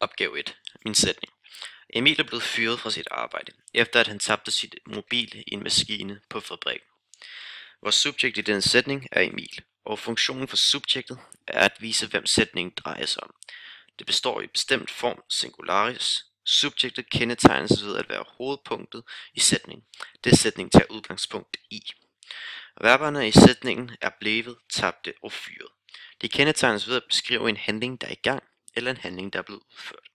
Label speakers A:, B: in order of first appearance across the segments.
A: Opgave 1. Min sætning. Emil er blevet fyret fra sit arbejde, efter at han tabte sit mobil i en maskine på fabrikken. Vores subjekt i denne sætning er Emil, og funktionen for subjektet er at vise, hvem sætningen drejer sig om. Det består i bestemt form singularis. Subjektet kendetegnes ved at være hovedpunktet i sætningen. Det sætningen tager udgangspunkt i. Verberne i sætningen er blevet, tabte og fyret. De kendetegnes ved at beskrive en handling, der er i gang, eller en handling, der er blevet udført.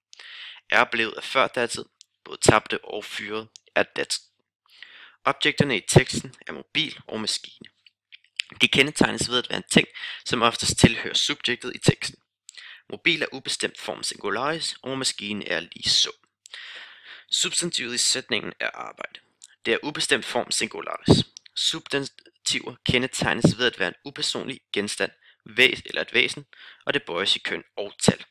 A: Er blevet er før datid, både tabte og fyret er datid. Objekterne i teksten er mobil og maskine. De kendetegnes ved at være en ting, som oftest tilhører subjektet i teksten. Mobil er ubestemt form singularis, og maskine er lige så. Substantivet i sætningen er arbejde. Det er ubestemt form singularis. Substantiver kendetegnes ved at være en upersonlig genstand, eller et væsen, og det bøjes i køn og tal.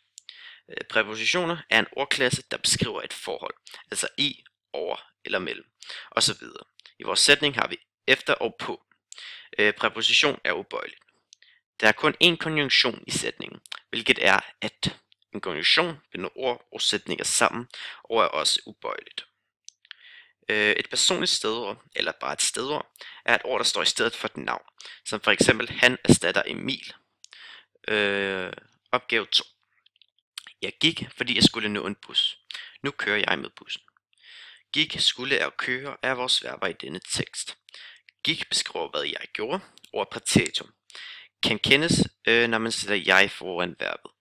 A: Præpositioner er en ordklasse, der beskriver et forhold, altså i, over eller mellem, osv. I vores sætning har vi efter og på. Præposition er ubøjeligt. Der er kun én konjunktion i sætningen, hvilket er at. En konjunktion binder ord og sætninger sammen og er også ubøjeligt. Et personligt stedord, eller bare et stedord, er et ord, der står i stedet for et navn, som for eksempel han erstatter Emil. Opgave 2. Jeg gik, fordi jeg skulle nå en bus. Nu kører jeg med bussen. Gik, skulle og køre er vores verber i denne tekst. Gik beskriver, hvad jeg gjorde, og er præteritum. Kan kendes, når man sætter jeg foran verbet.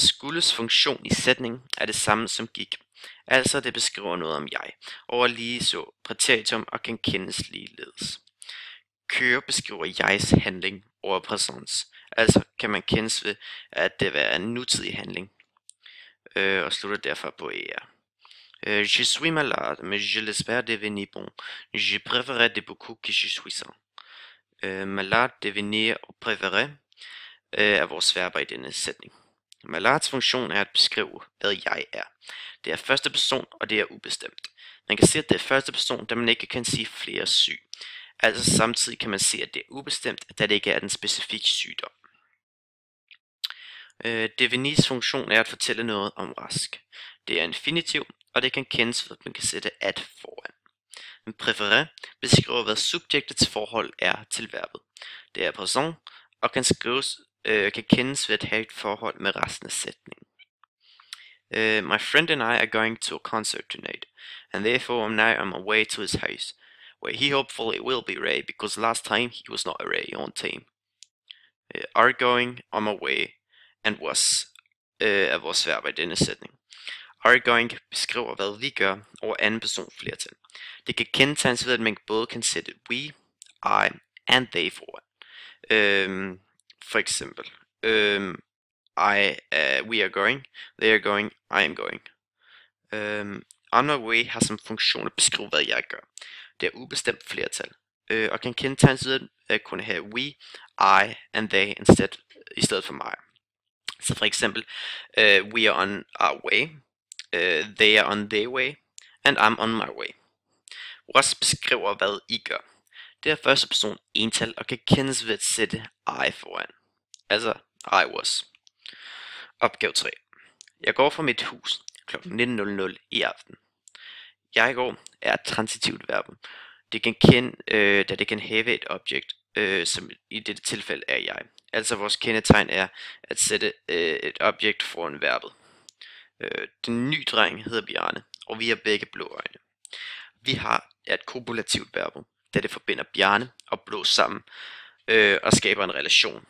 A: Skuldes funktion i sætningen er det samme som gik. Altså det beskriver noget om jeg, og er lige så præteritum og kan kendes ligeledes. Køre beskriver jegs handling og er præsens. Altså kan man kendes ved, at det er en nutidig handling. Og slutter derfor på er. Je suis malade, mais je l'espère devenir bon. Je préférerais de beaucoup que je suis sans. Malade, devenir og préférer er vores verber i denne sætning. Malades funktion er at beskrive, hvad jeg er. Det er første person, og det er ubestemt. Man kan sige, at det er første person, da man ikke kan sige flere syg. Altså samtidig kan man sige, at det er ubestemt, da det ikke er den specifikke sygdom. Devenis funktion er at fortælle noget om rask. Det er infinitiv, og det kan kendes ved, at man kan sætte at foran. Men préféré beskriver, hvad subjektets forhold er til verbet. Det er présent, og kan kendes ved at have et forhold med resten af sætningen. My friend and I are going to a concert tonight, and therefore now I'm away to his house, where he hopefully will be ready, because last time he was not ready on time. Are going, on my way, and was er vores verber i denne sætning. Are going beskriver, hvad vi gør, og anden person flertal. Det kan kendetegnes ved, at man både kan sætte we, I, and they foran. For eksempel, we are going, they are going, I am going. On my way har som funktion at beskrive, hvad jeg gør. Det er ubestemt flertal, og kan kendetegnes ved at kunne have we, I, and they i stedet for mig. Så for eksempel, we are on our way, they are on their way, and I'm on my way. Was beskriver, hvad I gør. Det er første person ental og kan kendes ved at sætte I foran. Altså, I was. Opgave 3. Jeg går fra mit hus kl. 19.00 i aften. Jeg går er et transitivt verb. Det kan da det kan have et objekt, som i dette tilfælde er jeg. Altså vores kendetegn er at sætte et objekt foran verbet. Den nye dreng hedder Bjarne, og vi har begge blå øjne. Vi har et kopulativt verb, da det forbinder Bjarne og blå sammen og skaber en relation.